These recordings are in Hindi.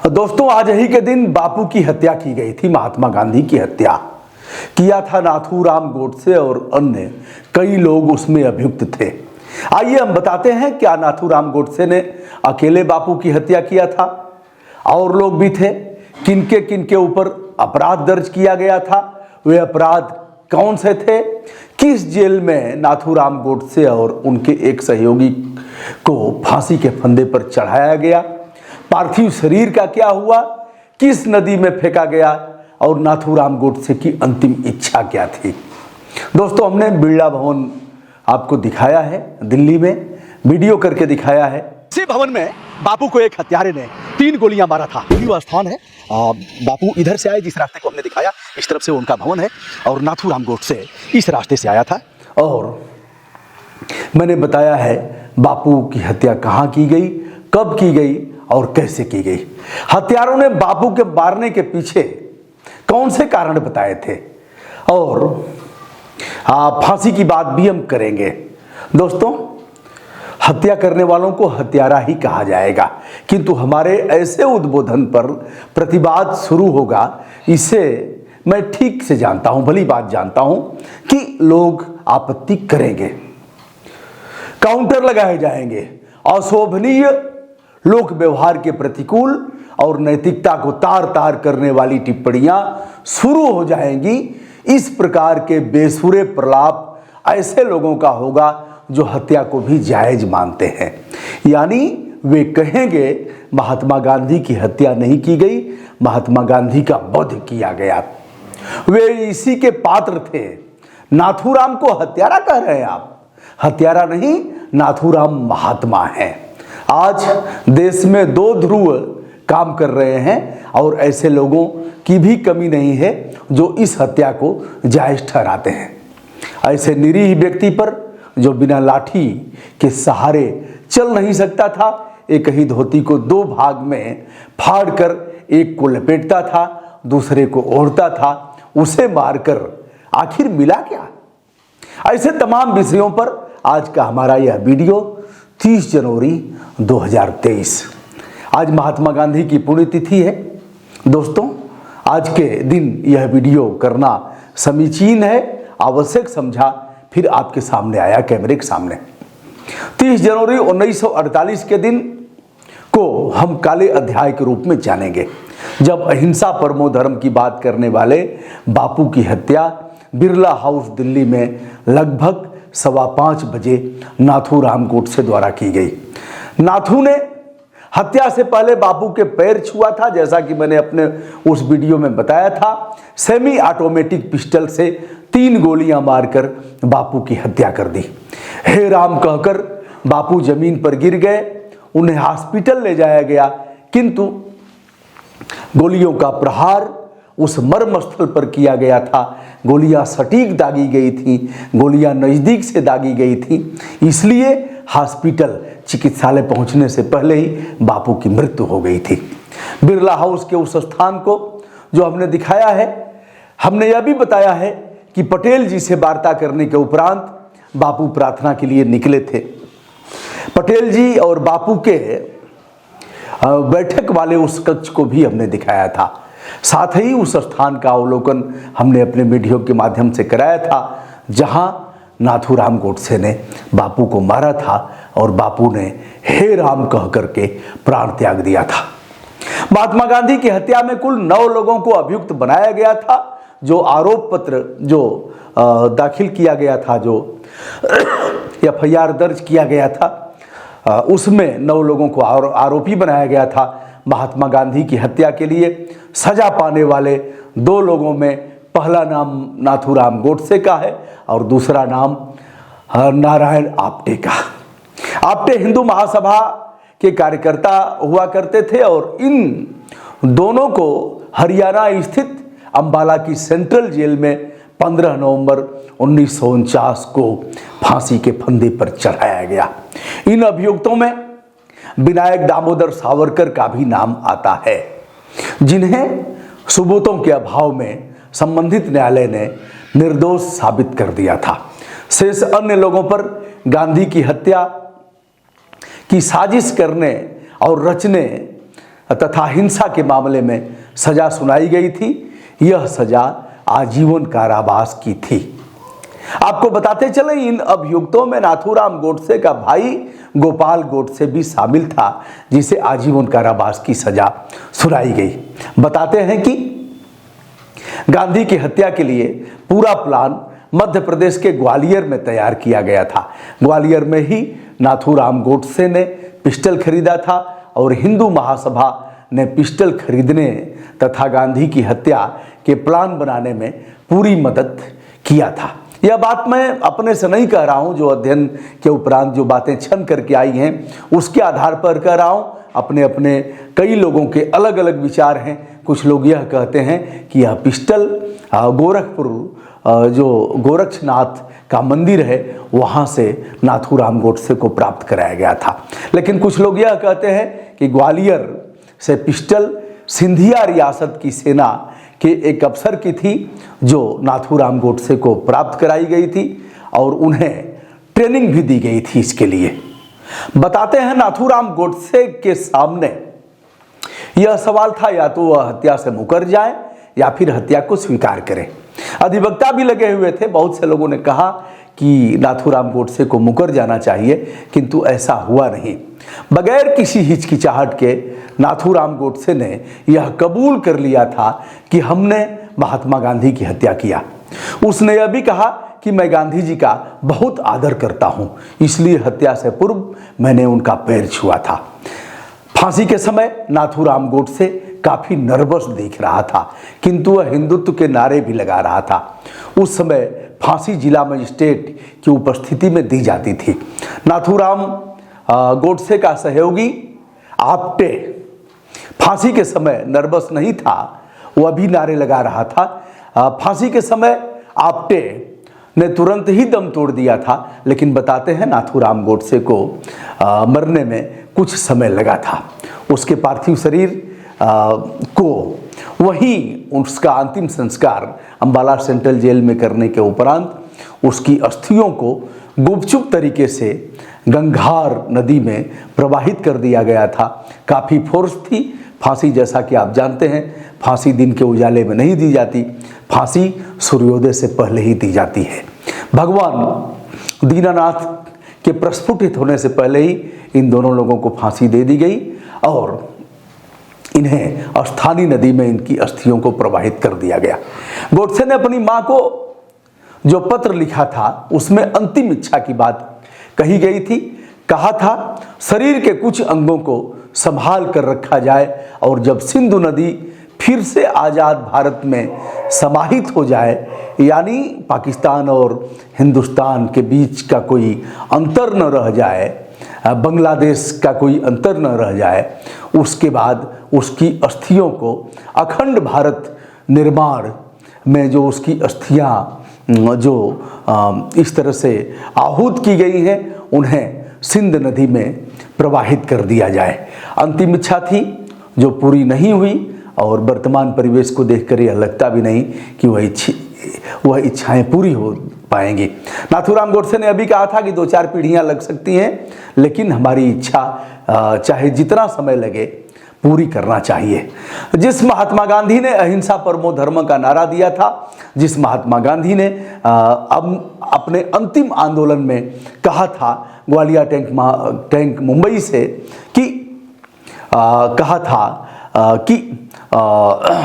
दोस्तों, आज ही के दिन बापू की हत्या की गई थी। महात्मा गांधी की हत्या किया था नाथूराम गोडसे और अन्य कई लोग उसमें अभियुक्त थे। आइए हम बताते हैं क्या नाथूराम गोडसे ने अकेले बापू की हत्या किया था, और लोग भी थे। किनके किनके ऊपर अपराध दर्ज किया गया था, वे अपराध कौन से थे, किस जेल में नाथूराम गोडसे और उनके एक सहयोगी को फांसी के फंदे पर चढ़ाया गया, पार्थिव शरीर का क्या हुआ, किस नदी में फेंका गया और नाथूराम गोडसे की अंतिम इच्छा क्या थी। दोस्तों, हमने बिरला भवन आपको दिखाया है, दिल्ली में वीडियो करके दिखाया है। इसी भवन में बापू को एक हत्यारे ने 3 गोलियां मारा था। यही वह स्थान है। बापू इधर से आए, जिस रास्ते को हमने दिखाया इस तरफ से उनका भवन है, और नाथूराम गोडसे इस रास्ते से आया था। और मैंने बताया है बापू की हत्या कहाँ की गई, कब की गई और कैसे की गई। हत्यारों ने बापू के मारने के पीछे कौन से कारण बताए थे, और फांसी की बात भी हम करेंगे। दोस्तों, हत्या करने वालों को हत्यारा ही कहा जाएगा, किंतु हमारे ऐसे उद्बोधन पर प्रतिवाद शुरू होगा, इसे मैं ठीक से जानता हूं, भली बात जानता हूं कि लोग आपत्ति करेंगे, काउंटर लगाए जाएंगे, अशोभनीय लोक व्यवहार के प्रतिकूल और नैतिकता को तार तार करने वाली टिप्पणियां शुरू हो जाएंगी। इस प्रकार के बेसुरे प्रलाप ऐसे लोगों का होगा जो हत्या को भी जायज मानते हैं। यानी वे कहेंगे महात्मा गांधी की हत्या नहीं की गई, महात्मा गांधी का वध किया गया। वे इसी के पात्र थे। नाथूराम को हत्यारा कह रहे हैं आप? हत्यारा नहीं, नाथूराम महात्मा हैं। आज देश में 2 ध्रुव काम कर रहे हैं, और ऐसे लोगों की भी कमी नहीं है जो इस हत्या को जायज ठहराते हैं। ऐसे निरीह व्यक्ति पर, जो बिना लाठी के सहारे चल नहीं सकता था, एक ही धोती को 2 भाग में फाड़कर एक को लपेटता था, दूसरे को ओढ़ता था, उसे मारकर आखिर मिला क्या? ऐसे तमाम विषयों पर आज का हमारा यह वीडियो। 30 जनवरी 2023 आज महात्मा गांधी की पुण्यतिथि है। दोस्तों, आज के दिन यह वीडियो करना समीचीन है, आवश्यक समझा, फिर आपके सामने आया, कैमरे के सामने। 30 जनवरी 1948 के दिन को हम काले अध्याय के रूप में जानेंगे, जब अहिंसा परमो धर्म की बात करने वाले बापू की हत्या बिरला हाउस दिल्ली में लगभग 5:15 बजे नाथूराम गोडसे द्वारा की गई। नाथू ने हत्या से पहले बापू के पैर छुआ था, जैसा कि मैंने अपने उस वीडियो में बताया था। सेमी ऑटोमेटिक पिस्टल से 3 गोलियां मारकर बापू की हत्या कर दी। हे राम कहकर बापू जमीन पर गिर गए। उन्हें हॉस्पिटल ले जाया गया, किंतु गोलियों का प्रहार उस मर्मस्थल पर किया गया था। गोलियां सटीक दागी गई थी, गोलियां नज़दीक से दागी गई थी, इसलिए हॉस्पिटल चिकित्सालय पहुंचने से पहले ही बापू की मृत्यु हो गई थी। बिरला हाउस के उस स्थान को जो हमने दिखाया है, हमने यह भी बताया है कि पटेल जी से वार्ता करने के उपरांत बापू प्रार्थना के लिए निकले थे। पटेल जी और बापू के बैठक वाले उस कक्ष को भी हमने दिखाया था। साथ ही उस स्थान का अवलोकन हमने अपने वीडियो के माध्यम से कराया था, जहां नाथूराम गोडसे ने बापू को मारा था और बापू ने हे राम कह करके प्राण त्याग दिया था। महात्मा गांधी की हत्या में कुल 9 लोगों को अभियुक्त बनाया गया था। जो आरोप पत्र जो दाखिल किया गया था, जो FIR दर्ज किया गया था, उसमें 9 लोगों को आरोपी बनाया गया था। महात्मा गांधी की हत्या के लिए सजा पाने वाले 2 लोगों में पहला नाम नाथूराम गोडसे का है और दूसरा नाम नारायण आप्टे का। आप्टे हिंदू महासभा के कार्यकर्ता हुआ करते थे, और इन दोनों को हरियाणा स्थित अंबाला की सेंट्रल जेल में 15 नवंबर 1949 को फांसी के फंदे पर चढ़ाया गया। इन अभियुक्तों में विनायक दामोदर सावरकर का भी नाम आता है, जिन्हें सबूतों के अभाव में संबंधित न्यायालय ने निर्दोष साबित कर दिया था। शेष अन्य लोगों पर गांधी की हत्या की साजिश करने और रचने तथा हिंसा के मामले में सजा सुनाई गई थी। यह सजा आजीवन कारावास की थी। आपको बताते चले, इन अभियुक्तों में नाथूराम गोडसे का भाई गोपाल गोडसे भी शामिल था, जिसे आजीवन कारावास की सजा सुनाई गई। बताते हैं कि गांधी की हत्या के लिए पूरा प्लान मध्य प्रदेश के ग्वालियर में तैयार किया गया था। ग्वालियर में ही नाथूराम गोडसे ने पिस्टल खरीदा था और हिंदू महासभा ने पिस्टल खरीदने तथा गांधी की हत्या के प्लान बनाने में पूरी मदद किया था। यह बात मैं अपने से नहीं कह रहा हूं, जो अध्ययन के उपरांत जो बातें छन करके आई हैं उसके आधार पर कह रहा हूं। अपने अपने कई लोगों के अलग अलग विचार हैं। कुछ लोग यह कहते हैं कि यह पिस्टल गोरखपुर जो गोरक्षनाथ का मंदिर है वहाँ से नाथूराम गोडसे को प्राप्त कराया गया था। लेकिन कुछ लोग यह कहते हैं कि ग्वालियर से पिस्टल सिंधिया रियासत की सेना के एक अफसर की थी, जो नाथूराम गोडसे को प्राप्त कराई गई थी और उन्हें ट्रेनिंग भी दी गई थी इसके लिए। बताते हैं नाथूराम गोडसे के सामने यह सवाल था, या तो वह हत्या से मुकर जाए या फिर हत्या को स्वीकार करें। अधिवक्ता भी लगे हुए थे। बहुत से लोगों ने कहा कि नाथूराम गोडसे को मुकर जाना चाहिए, किंतु ऐसा हुआ नहीं। बगैर किसी हिचकिचाहट के नाथूराम गोडसे ने यह कबूल कर लिया था कि हमने महात्मा गांधी की हत्या किया। उसने यह भी कहा कि मैं गांधी जी का बहुत आदर करता हूं, इसलिए हत्या से पूर्व मैंने उनका पैर छुआ था। फांसी के समय नाथूराम गोडसे काफी नर्वस दिख रहा था, किंतु वह हिंदुत्व के नारे भी लगा रहा था। उस समय फांसी जिला मजिस्ट्रेट की उपस्थिति में दी जाती थी। नाथूराम गोडसे का सहयोगी आप्टे फांसी के समय नर्वस नहीं था, वह भी नारे लगा रहा था। फांसी के समय आप्टे ने तुरंत ही दम तोड़ दिया था, लेकिन बताते हैं नाथूराम गोडसे को मरने में कुछ समय लगा था। उसके पार्थिव शरीर को वहीं उसका अंतिम संस्कार अंबाला सेंट्रल जेल में करने के उपरांत उसकी अस्थियों को गुपचुप तरीके से गंगार नदी में प्रवाहित कर दिया गया था। काफ़ी फोर्स थी। फांसी, जैसा कि आप जानते हैं, फांसी दिन के उजाले में नहीं दी जाती, फांसी सूर्योदय से पहले ही दी जाती है। भगवान दीनानाथ के प्रस्फुटित होने से पहले ही इन दोनों लोगों को फांसी दे दी गई और इन्हें स्थानीय नदी में इनकी अस्थियों को प्रवाहित कर दिया गया। गोडसे ने अपनी मां को जो पत्र लिखा था उसमें अंतिम इच्छा की बात कही गई थी। कहा था, शरीर के कुछ अंगों को संभाल कर रखा जाए और जब सिंधु नदी फिर से आज़ाद भारत में समाहित हो जाए, यानी पाकिस्तान और हिंदुस्तान के बीच का कोई अंतर न रह जाए, बांग्लादेश का कोई अंतर न रह जाए, उसके बाद उसकी अस्थियों को अखंड भारत निर्माण में जो उसकी अस्थियां जो इस तरह से आहूत की गई हैं, उन्हें सिंध नदी में प्रवाहित कर दिया जाए। अंतिम इच्छा थी जो पूरी नहीं हुई और वर्तमान परिवेश को देखकर यह लगता भी नहीं कि वह इच्छाएं पूरी हो पाएंगी। नाथूराम गोडसे ने अभी कहा था कि 2-4 पीढ़ियां लग सकती हैं, लेकिन हमारी इच्छा चाहे जितना समय लगे पूरी करना चाहिए। जिस महात्मा गांधी ने अहिंसा परमो धर्म का नारा दिया था, जिस महात्मा गांधी ने अपने अंतिम आंदोलन में कहा था ग्वालियर टैंक मुंबई से कि कहा था कि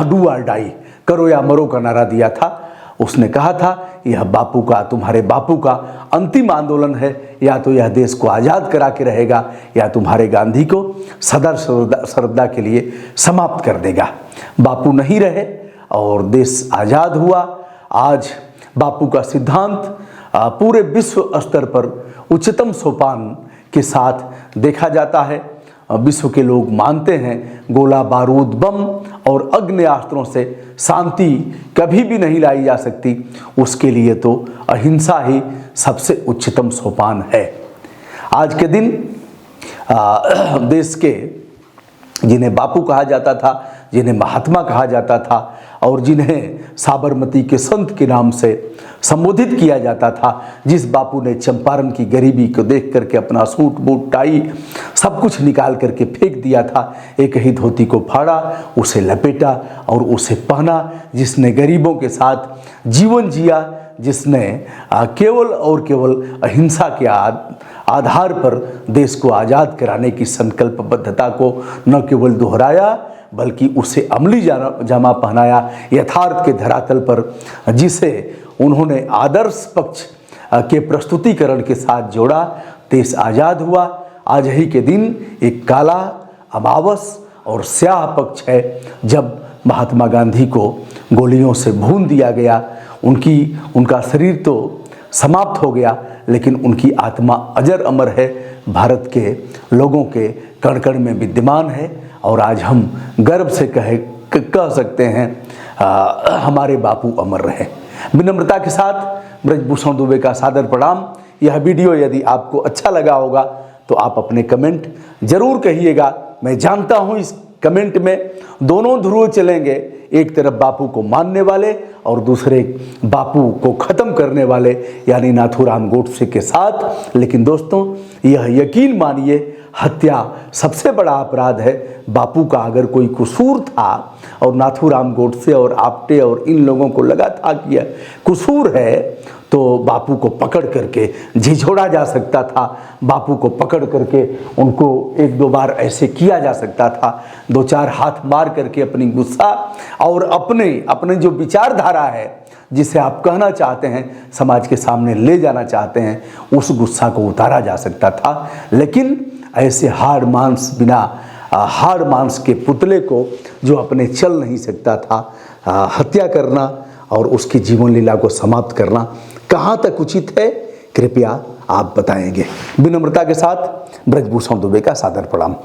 डू और डाई, करो या मरो का नारा दिया था, उसने कहा था यह बापू का, तुम्हारे बापू का अंतिम आंदोलन है, या तो यह देश को आज़ाद करा के रहेगा या तुम्हारे गांधी को सदा सर्वदा के लिए समाप्त कर देगा। बापू नहीं रहे और देश आज़ाद हुआ। आज बापू का सिद्धांत पूरे विश्व स्तर पर उच्चतम सोपान के साथ देखा जाता है। विश्व के लोग मानते हैं गोला बारूद बम और अग्नेयास्त्रों से शांति कभी भी नहीं लाई जा सकती। उसके लिए तो अहिंसा ही सबसे उच्चतम सोपान है। आज के दिन देश के जिन्हें बापू कहा जाता था, जिन्हें महात्मा कहा जाता था और जिन्हें साबरमती के संत के नाम से संबोधित किया जाता था। जिस बापू ने चंपारण की गरीबी को देख करके अपना सूट बूट टाई सब कुछ निकाल करके फेंक दिया था, एक ही धोती को फाड़ा, उसे लपेटा और उसे पहना। जिसने गरीबों के साथ जीवन जिया, जिसने केवल और केवल अहिंसा के आधार पर देश को आज़ाद कराने की संकल्पबद्धता को न केवल दोहराया बल्कि उसे अमली जामा पहनाया, यथार्थ के धरातल पर जिसे उन्होंने आदर्श पक्ष के प्रस्तुतिकरण के साथ जोड़ा, देश आज़ाद हुआ। आज ही के दिन एक काला अमावस और स्याह पक्ष है जब महात्मा गांधी को गोलियों से भून दिया गया। उनका शरीर तो समाप्त हो गया लेकिन उनकी आत्मा अजर अमर है, भारत के लोगों के कण कण में विद्यमान है। और आज हम गर्व से कह सकते हैं हमारे बापू अमर रहे। विनम्रता के साथ ब्रजभूषण दुबे का सादर प्रणाम। यह वीडियो यदि आपको अच्छा लगा होगा तो आप अपने कमेंट जरूर कहिएगा। मैं जानता हूँ इस कमेंट में दोनों ध्रुव चलेंगे, एक तरफ बापू को मानने वाले और दूसरे बापू को ख़त्म करने वाले यानी नाथूराम गोडसे के साथ। लेकिन दोस्तों यह यकीन मानिए हत्या सबसे बड़ा अपराध है। बापू का अगर कोई कसूर था और नाथूराम गोडसे और आप्टे और इन लोगों को लगा था कि यह कसूर है तो बापू को पकड़ करके झिझोड़ा जा सकता था, बापू को पकड़ करके उनको एक दो बार ऐसे किया जा सकता था, दो चार हाथ मार करके अपनी गुस्सा और अपने जो विचारधारा है जिसे आप कहना चाहते हैं, समाज के सामने ले जाना चाहते हैं, उस गुस्सा को उतारा जा सकता था। लेकिन ऐसे हाड़ मांस के पुतले को जो अपने चल नहीं सकता था, हत्या करना और उसकी जीवन लीला को समाप्त करना कहाँ तक उचित है, कृपया आप बताएंगे। विनम्रता के साथ ब्रजभूषण दुबे का सादर प्रणाम।